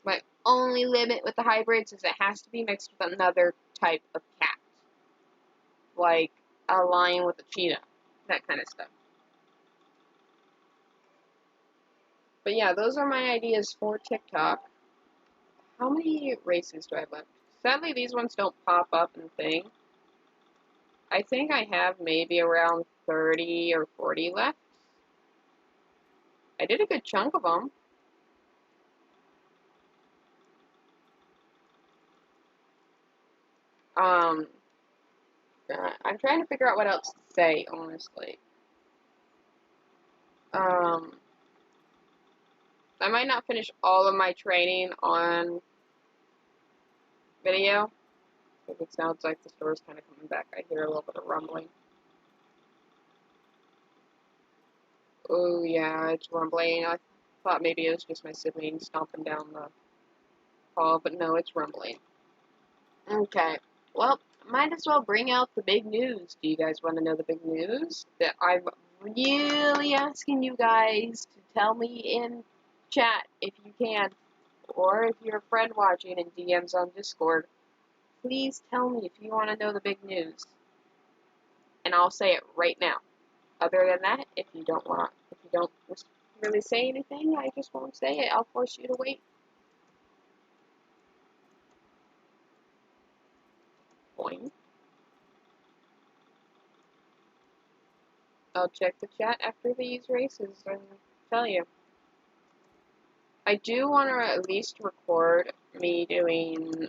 But only limit with the hybrids is it has to be mixed with another type of cat. Like a lion with a cheetah. That kind of stuff. But yeah, those are my ideas for TikTok. How many races do I have left? Sadly, these ones don't pop up and thing. I think I have maybe around 30 or 40 left. I did a good chunk of them. I'm trying to figure out what else to say, honestly. I might not finish all of my training on video. I think it sounds like the store's kind of coming back. I hear a little bit of rumbling. Oh, yeah, it's rumbling. I thought maybe it was just my sibling stomping down the hall, but no, it's rumbling. Okay, well, might as well bring out the big news. Do you guys want to know the big news? That I'm really asking you guys to tell me in chat if you can, or if you're a friend watching in DMs on Discord, please tell me if you want to know the big news. And I'll say it right now. Other than that, if you don't really say anything, I just won't say it. I'll force you to wait. Boing. I'll check the chat after these races and tell you. I do want to at least record me doing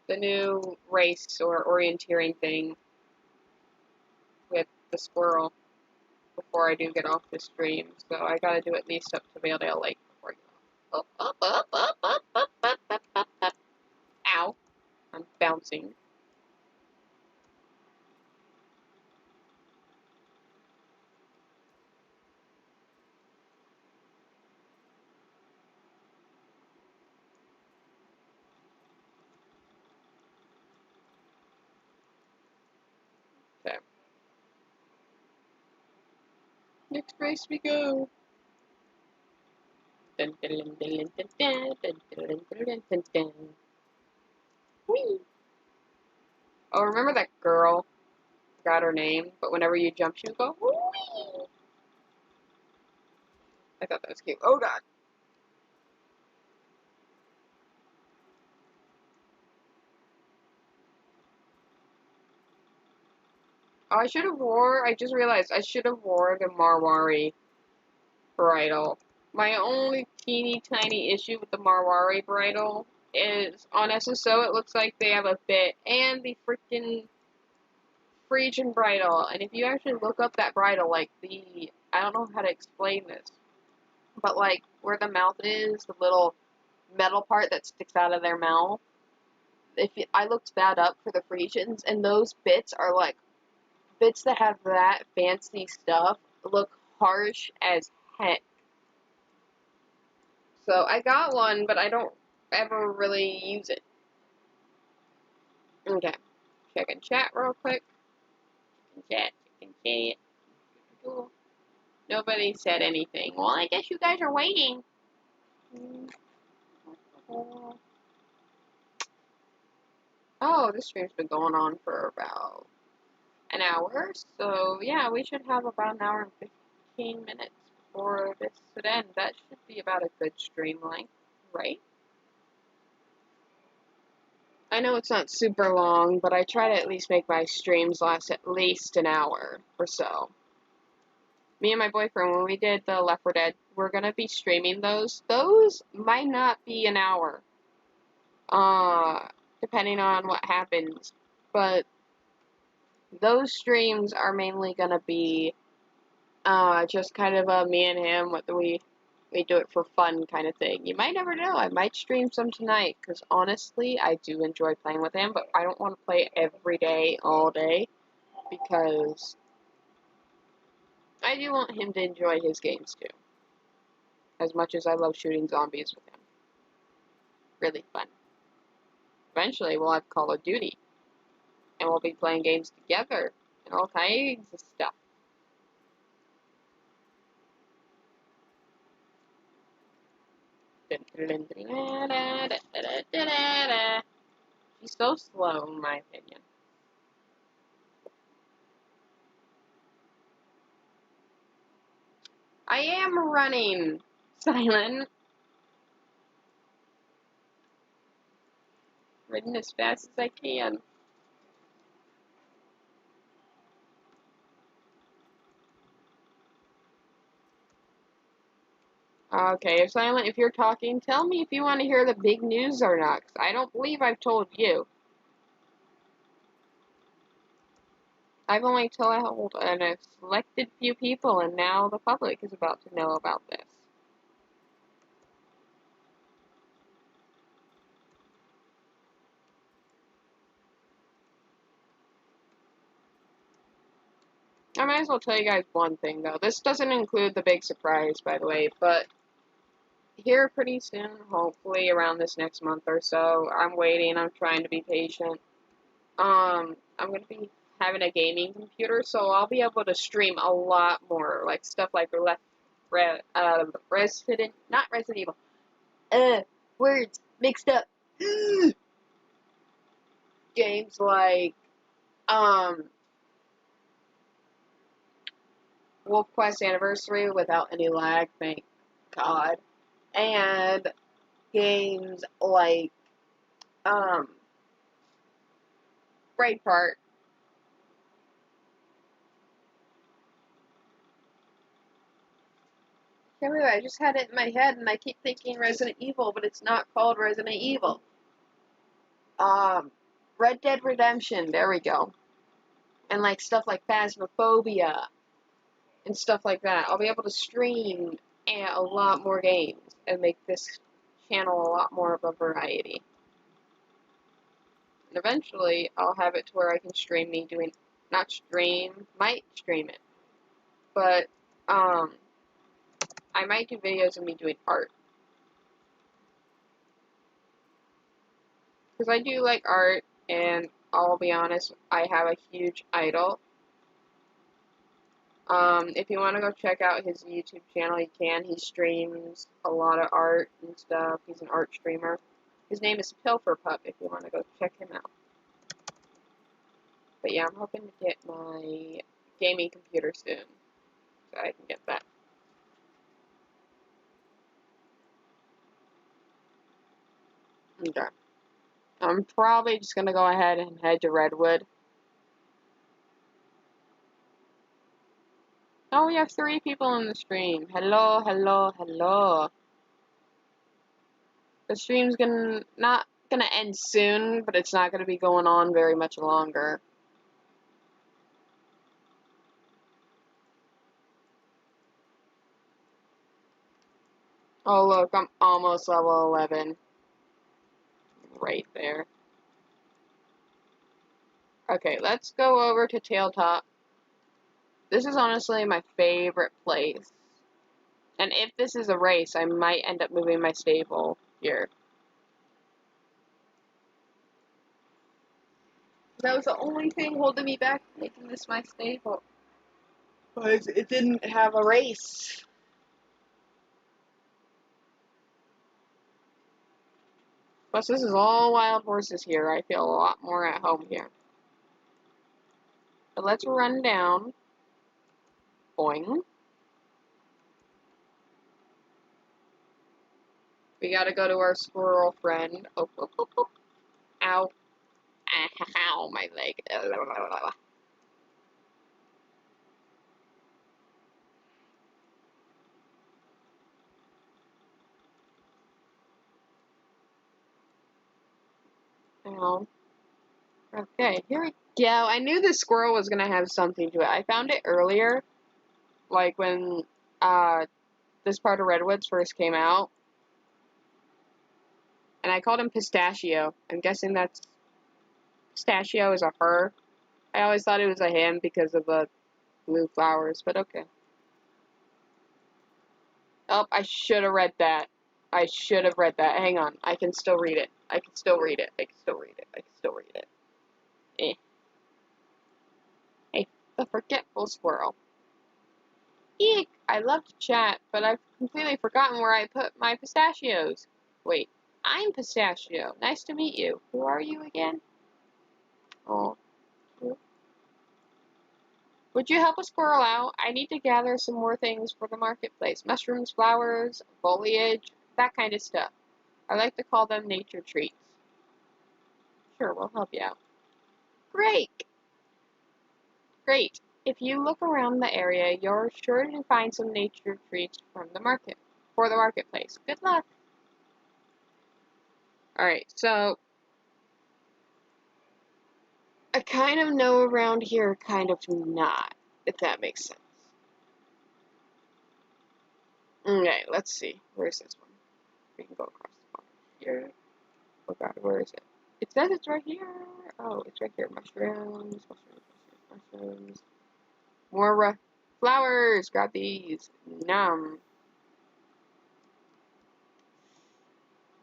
the new race or orienteering thing with the squirrel before I do get off the stream. So I gotta do at least up to Valedale Lake before I get off. Up. Ow. I'm bouncing. Okay. Next race we go. Dun, dun, dun, dun, dun, dun, dun, dun, dun, dun, dun. Whee! Oh, remember that girl? Forgot her name, but whenever you jump, she would go, whee! I thought that was cute. Oh, God. Oh, I just realized I should have wore the Marwari bridle. My only teeny tiny issue with the Marwari bridle is on SSO it looks like they have a bit and the freaking Frisian bridle. And if you actually look up that bridle, like I don't know how to explain this, but like where the mouth is, the little metal part that sticks out of their mouth, I looked that up for the Frisians, and those bits are like bits that have that fancy stuff look harsh as heck. So I got one, but I don't ever really use it. Okay. Checking chat real quick. Checking chat. Nobody said anything. Well, I guess you guys are waiting. Oh, this stream's been going on for about an hour. So, yeah, we should have about an hour and 15 minutes before this should end. That should be about a good stream length, right? I know it's not super long, but I try to at least make my streams last at least an hour or so. Me and my boyfriend, when we did the Left 4 Dead, we're gonna be streaming those. Those might not be an hour, depending on what happens. But those streams are mainly gonna be, just kind of a me and him, we do it for fun kind of thing. You might never know, I might stream some tonight, because honestly, I do enjoy playing with him, but I don't want to play every day, all day, because I do want him to enjoy his games too. As much as I love shooting zombies with him. Really fun. Eventually, we'll have Call of Duty. And we'll be playing games together. And all kinds of stuff. She's so slow, in my opinion. I am running, Silent. Running as fast as I can. Okay, Silent, if you're talking, tell me if you want to hear the big news or not, 'cause I don't believe I've told you. I've only told a selected few people, and now the public is about to know about this. I might as well tell you guys one thing, though. This doesn't include the big surprise, by the way, but here pretty soon, hopefully around this next month or so, I'm waiting, I'm trying to be patient. I'm going to be having a gaming computer, so I'll be able to stream a lot more, like stuff like Resident, not Resident Evil, words mixed up. Games like, Wolf Quest Anniversary without any lag, thank God. And games like, Breakpart. Can't believe I just had it in my head and I keep thinking Resident Evil, but it's not called Resident Evil. Red Dead Redemption, there we go. And like stuff like Phasmophobia and stuff like that. I'll be able to stream a lot more games and make this channel a lot more of a variety. And eventually, I'll have it to where I can stream me doing, not stream, might stream it, but, I might do videos of me doing art. Because I do like art, and I'll be honest, I have a huge idol. If you want to go check out his YouTube channel, you can. He streams a lot of art and stuff. He's an art streamer. His name is Pilferpup, if you want to go check him out. But yeah, I'm hoping to get my gaming computer soon, so I can get that. Okay. I'm probably just gonna go ahead and head to Redwood. Oh, we have 3 people in the stream. Hello, hello, hello. The stream's not gonna end soon, but it's not gonna be going on very much longer. Oh look, I'm almost level 11. Right there. Okay, let's go over to Tailtop. This is honestly my favorite place. And if this is a race, I might end up moving my stable here. That was the only thing holding me back from making this my stable. Because it didn't have a race. Plus, this is all wild horses here. I feel a lot more at home here. But let's run down. Boing. We gotta go to our squirrel friend. Oh, oh, oh, oh. Ow. Ow, my leg. Ow. Okay, here we go. I knew this squirrel was gonna have something to it. I found it earlier, like when this part of Redwoods first came out, and I called him Pistachio. I'm guessing that's Pistachio is a her. I always thought it was a him because of the blue flowers, but okay. Oh, I should have read that. I should have read that. Hang on, I can still read it. I can still read it. I can still read it. I can still read it. Eh. Hey, the forgetful squirrel. Eek! I love to chat, but I've completely forgotten where I put my pistachios. Wait, I'm Pistachio. Nice to meet you. Who are you again? Oh. Would you help a squirrel out? I need to gather some more things for the marketplace. Mushrooms, flowers, foliage, that kind of stuff. I like to call them nature treats. Sure, we'll help you out. Great! Great. If you look around the area, you're sure to find some nature treats for the marketplace. Good luck. Alright, so I kind of know around here, kind of not, if that makes sense. Okay, let's see. Where's this one? We can go across the pond here. Oh god, where is it? It says it's right here. Oh, it's right here. Mushrooms, mushrooms. More flowers. Grab these. Nom.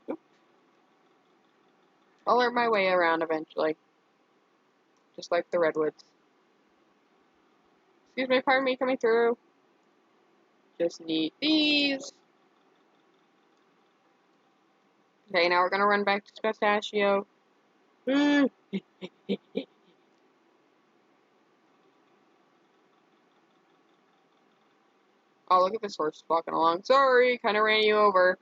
Oop. I'll learn my way around eventually. Just like the redwoods. Excuse me, pardon me, coming through. Just need these. Okay, now we're gonna run back to Pistachio. Oh, look at this horse walking along. Sorry, kind of ran you over.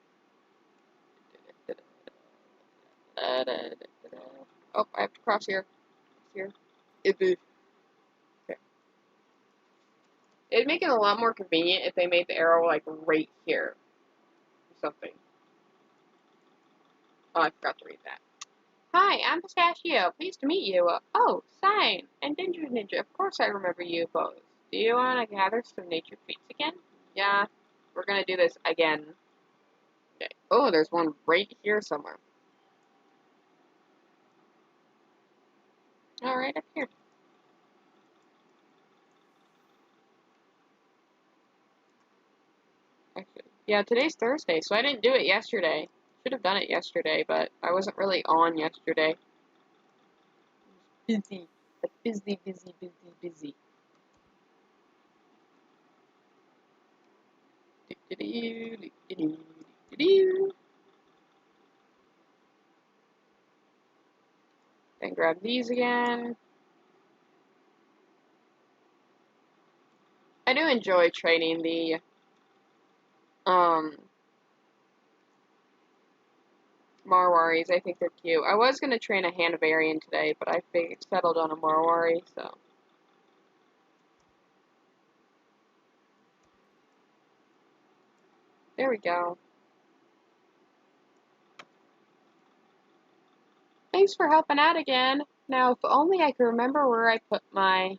Oh, I have to cross here. Here. Okay. It'd make it a lot more convenient if they made the arrow, like, right here. Or something. Oh, I forgot to read that. Hi, I'm Pistachio. Pleased to meet you. Oh, Sign and Ginger Ninja. Of course I remember you both. Do you want to gather some nature treats again? Yeah, we're gonna do this again. Okay. Oh, there's one right here somewhere. All right, up here. Actually, yeah, today's Thursday, so I didn't do it yesterday. Should have done it yesterday, but I wasn't really on yesterday. Busy. Busy. Then grab these again. I do enjoy training the Marwaris. I think they're cute. I was gonna train a Hanoverian today, but I settled on a Marwari, so. There we go. Thanks for helping out again. Now, if only I could remember where I put my...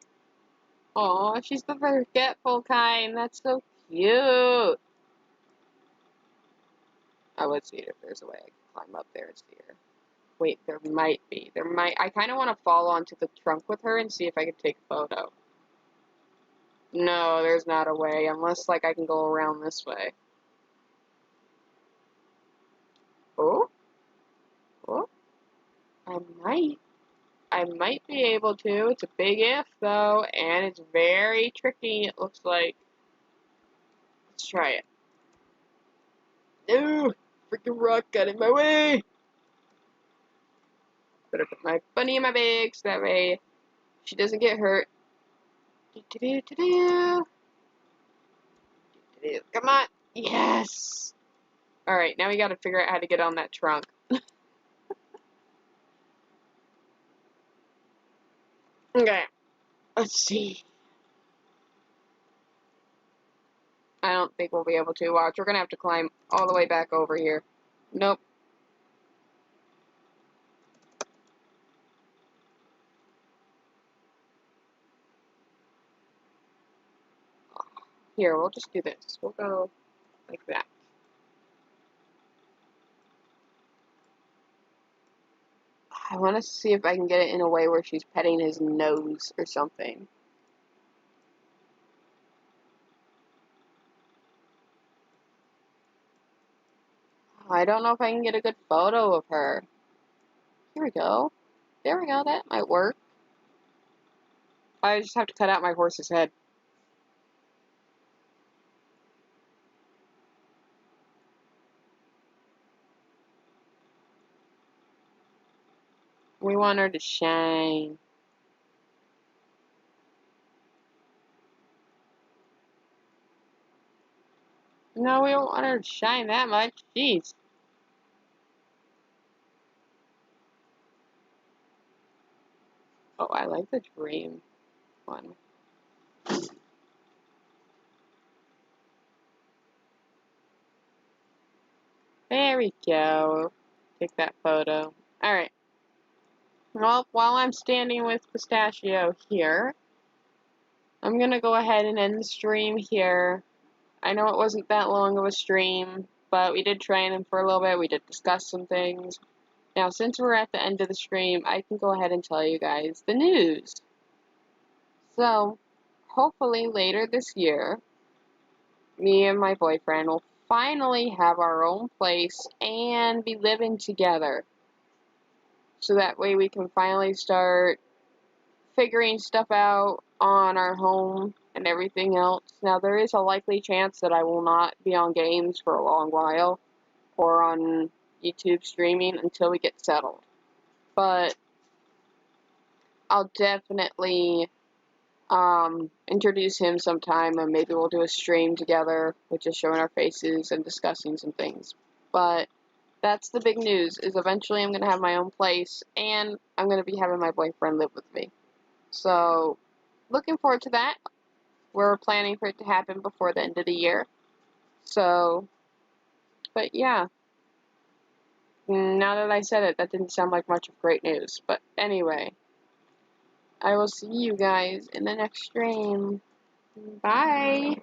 Aw, she's the forgetful kind. That's so cute. I would see if there's a way I could climb up there and see her. Wait, there might be. I kind of want to fall onto the trunk with her and see if I could take a photo. No, there's not a way, unless, like, I can go around this way. Oh? Oh? I might be able to. It's a big if, though, and it's very tricky, it looks like. Let's try it. No! Freaking rock got in my way! Better put my bunny in my bag so that way she doesn't get hurt. Come on! Yes! Alright, now we gotta figure out how to get on that trunk. Okay, let's see. I don't think we'll be able to. Watch, we're gonna have to climb all the way back over here. Nope. Here, we'll just do this. We'll go like that. I want to see if I can get it in a way where she's petting his nose or something. I don't know if I can get a good photo of her. Here we go. There we go, that might work. I just have to cut out my horse's head. We want her to shine. No, we don't want her to shine that much. Jeez. Oh, I like the dream one. There we go. Take that photo. Alright. Well, while I'm standing with Pistachio here, I'm gonna go ahead and end the stream here. I know it wasn't that long of a stream, but we did train him for a little bit. We did discuss some things. Now, since we're at the end of the stream, I can go ahead and tell you guys the news. So, hopefully later this year, me and my boyfriend will finally have our own place and be living together. So that way we can finally start figuring stuff out on our home and everything else. Now, there is a likely chance that I will not be on games for a long while or on YouTube streaming until we get settled. But I'll definitely introduce him sometime, and maybe we'll do a stream together with just showing our faces and discussing some things. But that's the big news, is eventually I'm going to have my own place, and I'm going to be having my boyfriend live with me. So, looking forward to that. We're planning for it to happen before the end of the year. So, but yeah. Now that I said it, that didn't sound like much of great news. But anyway, I will see you guys in the next stream. Bye!